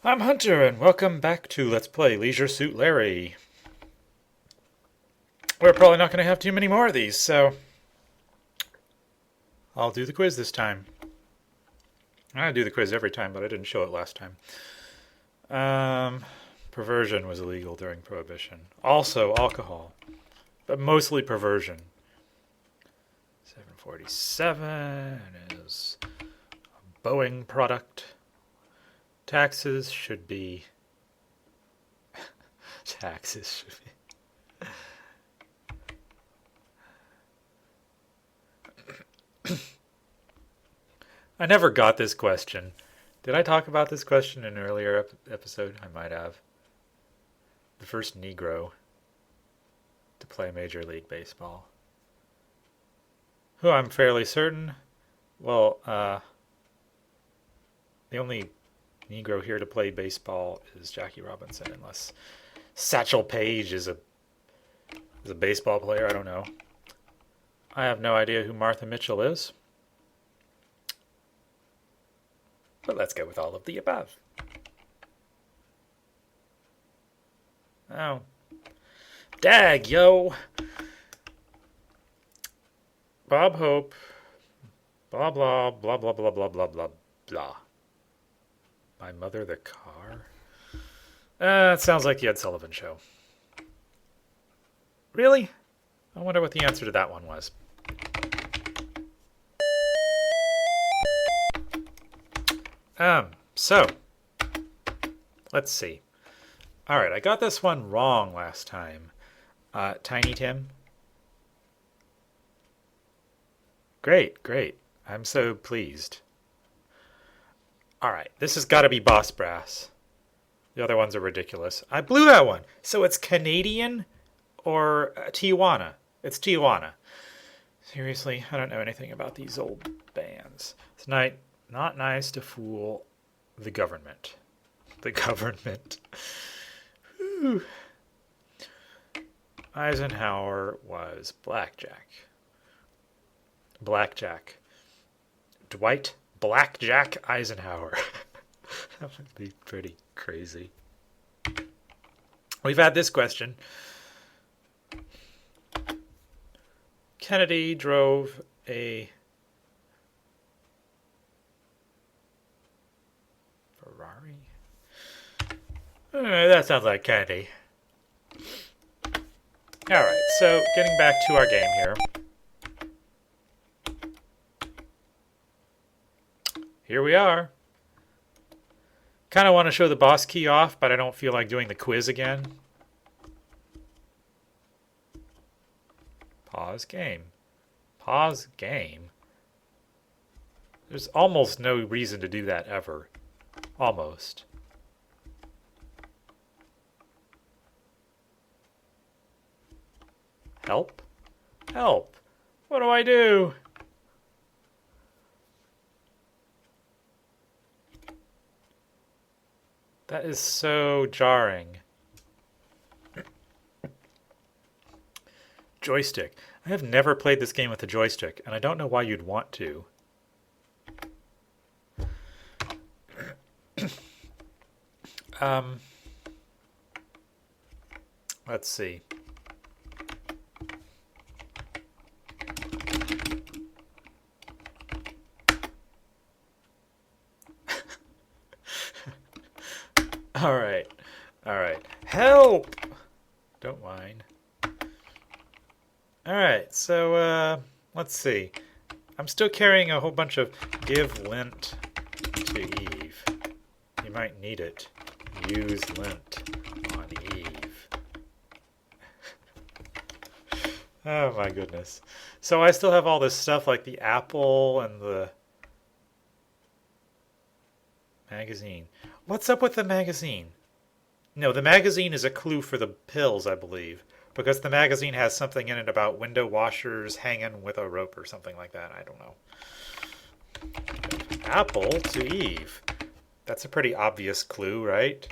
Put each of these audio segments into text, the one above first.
I'm Hunter, and welcome back to Let's Play Leisure Suit Larry. We're probably not going to have too many more of these, so I'll do the quiz this time. I do the quiz every time, but I didn't show it last time. Perversion was illegal during Prohibition. Also, alcohol, but mostly perversion. 747 is a Boeing product. Taxes should be... Taxes should be... I never got this question. Did I talk about this question in an earlier episode? I might have. The first Negro to play Major League Baseball. Who I'm fairly certain. Well, the only Negro here to play baseball is Jackie Robinson, unless Satchel Paige is a baseball player. I don't know. I have no idea who Martha Mitchell is. But let's go with all of the above. Oh. Dag, yo! Bob Hope. Blah, blah, blah, blah, blah, blah, blah, blah, blah. My Mother the Car? It sounds like the Ed Sullivan Show. Really? I wonder what the answer to that one was. So, let's see. Alright, I got this one wrong last time. Tiny Tim? Great, great. I'm so pleased. Alright, this has got to be Boss Brass. The other ones are ridiculous. I blew that one. So it's Canadian or Tijuana? It's Tijuana. Seriously, I don't know anything about these old bands. It's not nice to fool the government. The government. Whew. Eisenhower was Blackjack. Blackjack. Dwight Blackjack Eisenhower. That would be pretty crazy. We've had this question. Kennedy drove a Ferrari? That sounds like Kennedy. Alright, so getting back to our game here. Here we are. Kind of want to show the boss key off, but I don't feel like doing the quiz again. Pause game. Pause game? There's almost no reason to do that ever. Almost. Help? Help! What do I do? That is so jarring. Joystick. I have never played this game with a joystick, and I don't know why you'd want to. Let's see. Alright. Alright. Help! Don't whine. Alright, so, let's see. I'm still carrying a whole bunch of Give Lint to Eve. You might need it. Use lint on Eve. Oh my goodness. So I still have all this stuff like the apple and the magazine. What's up with the magazine? No, the magazine is a clue for the pills, I believe. Because the magazine has something in it about window washers hanging with a rope or something like that. I don't know. Apple to Eve. That's a pretty obvious clue, right?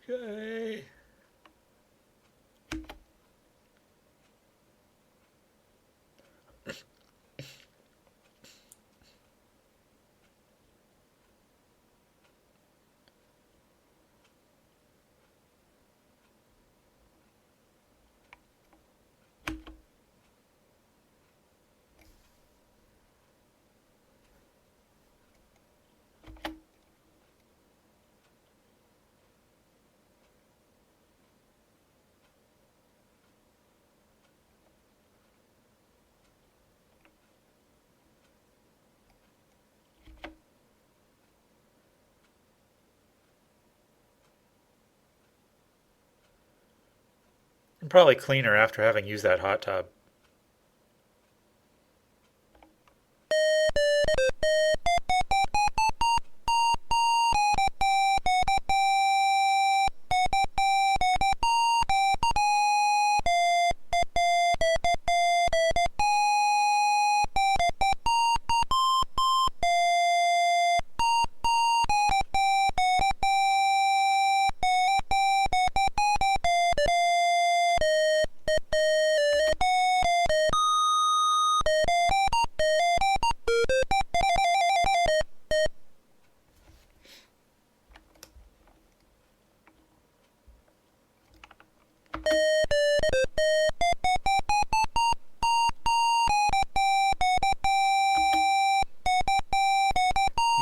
Okay. I'm probably cleaner after having used that hot tub.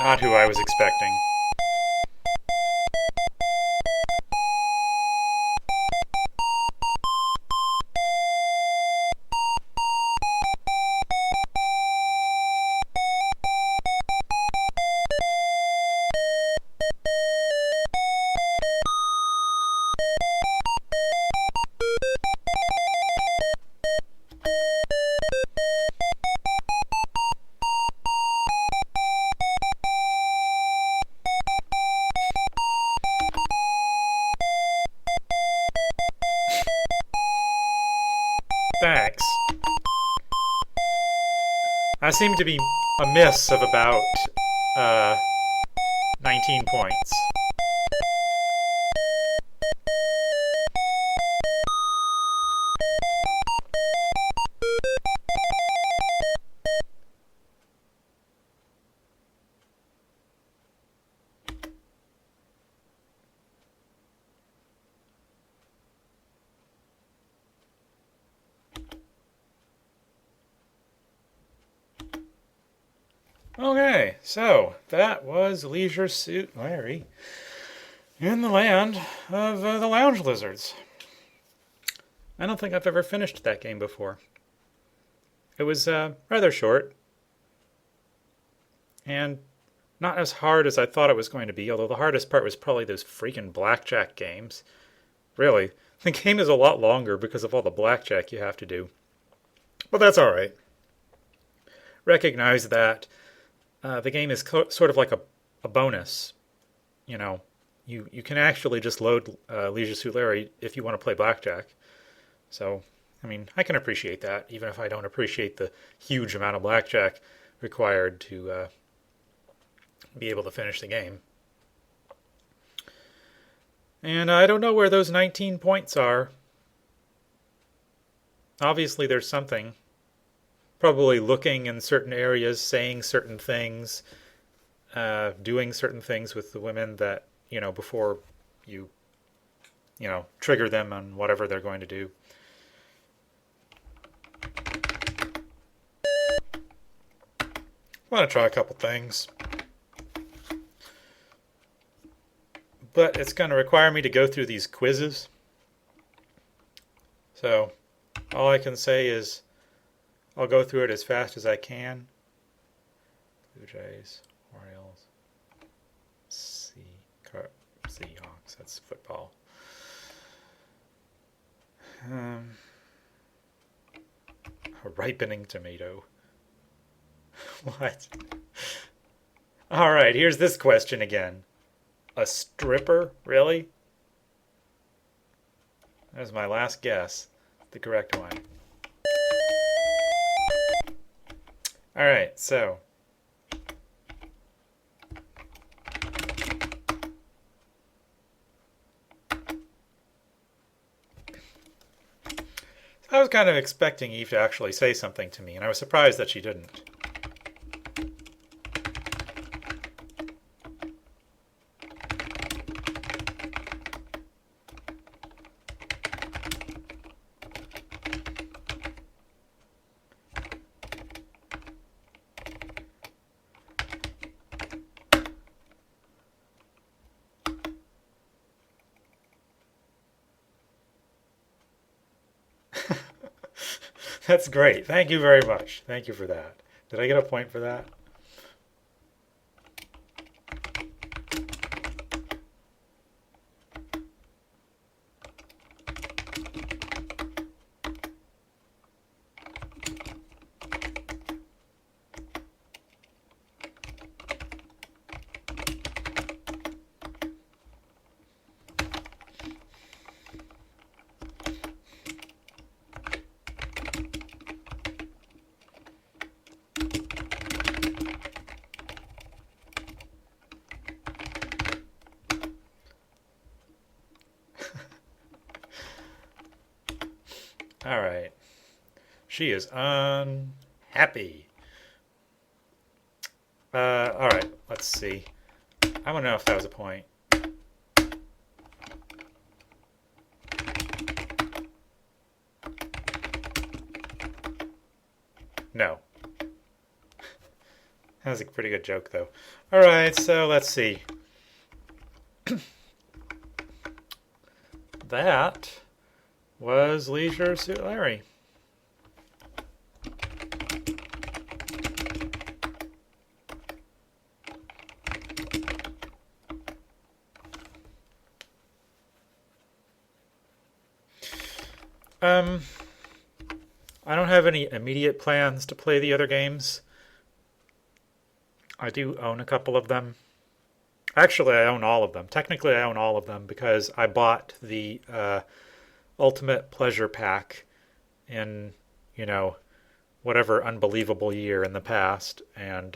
Not who I was expecting. Thanks. I seem to be a miss of about uh, 19 points. Okay, so that was Leisure Suit Larry in the land of the lounge lizards. I don't think I've ever finished that game before. It was rather short and not as hard as I thought it was going to be, although the hardest part was probably those freaking blackjack games. Really, the game is a lot longer because of all the blackjack you have to do. But that's alright. Recognize that the game is sort of like a bonus. You know, you can actually just load Leisure Suit Larry if you want to play blackjack. So, I mean, I can appreciate that, even if I don't appreciate the huge amount of blackjack required to be able to finish the game. And I don't know where those 19 points are. Obviously, there's something. Probably looking in certain areas, saying certain things, doing certain things with the women that, before you, trigger them on whatever they're going to do. I want to try a couple things. But it's going to require me to go through these quizzes. So all I can say is I'll go through it as fast as I can. Blue Jays, Orioles, Seahawks, that's football. A ripening tomato. What? All right, here's this question again. A stripper? Really? That was my last guess. The correct one. Alright, so kind of expecting Eve to actually say something to me, and I was surprised that she didn't. That's great. Thank you very much. Thank you for that. Did I get a point for that? All right. She is unhappy. All right. Let's see. I want to know if that was a point. No. That was a pretty good joke, though. All right. So let's see. That was Leisure Suit Larry. I don't have any immediate plans to play the other games. I do own a couple of them. Actually, I own all of them. Technically, I own all of them because I bought the Ultimate Pleasure Pack in, whatever unbelievable year in the past. And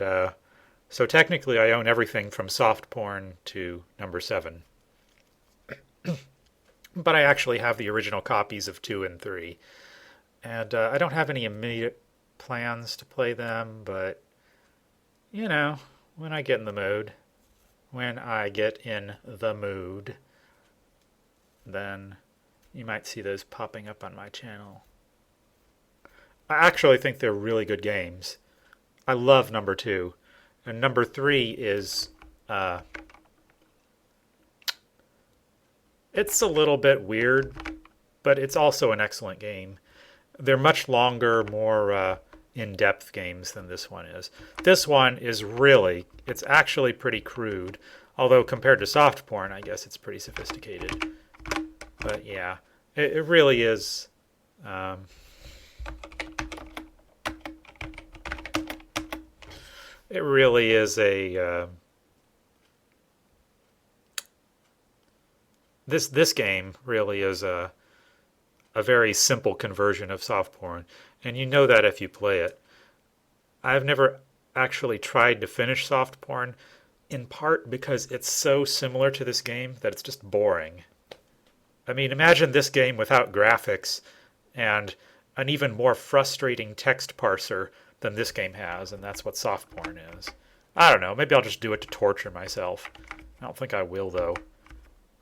so technically, I own everything from soft porn to number 7. But I actually have the original copies of 2 and 3. And I don't have any immediate plans to play them, but, when I get in the mood, then you might see those popping up on my channel. I actually think they're really good games. I love number 2. And number 3 is... it's a little bit weird, but it's also an excellent game. They're much longer, more in-depth games than this one is. This one is it's actually pretty crude. Although compared to soft porn, I guess it's pretty sophisticated. But yeah, it really is... it really is a... This game really is a very simple conversion of soft porn, and you know that if you play it. I've never actually tried to finish soft porn, in part because it's so similar to this game that it's just boring. I mean, imagine this game without graphics and an even more frustrating text parser than this game has, and that's what soft porn is. I don't know, maybe I'll just do it to torture myself. I don't think I will, though.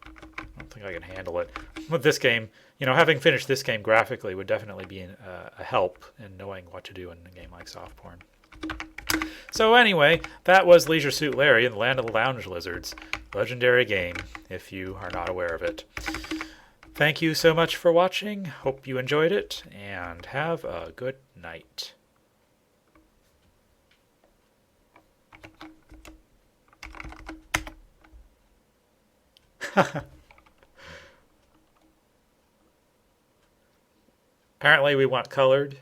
I don't think I can handle it. With this game, having finished this game graphically would definitely be a help in knowing what to do in a game like soft porn. So anyway, that was Leisure Suit Larry in the Land of the Lounge Lizards. Legendary game, if you are not aware of it. Thank you so much for watching. Hope you enjoyed it, and have a good night. Apparently we want colored.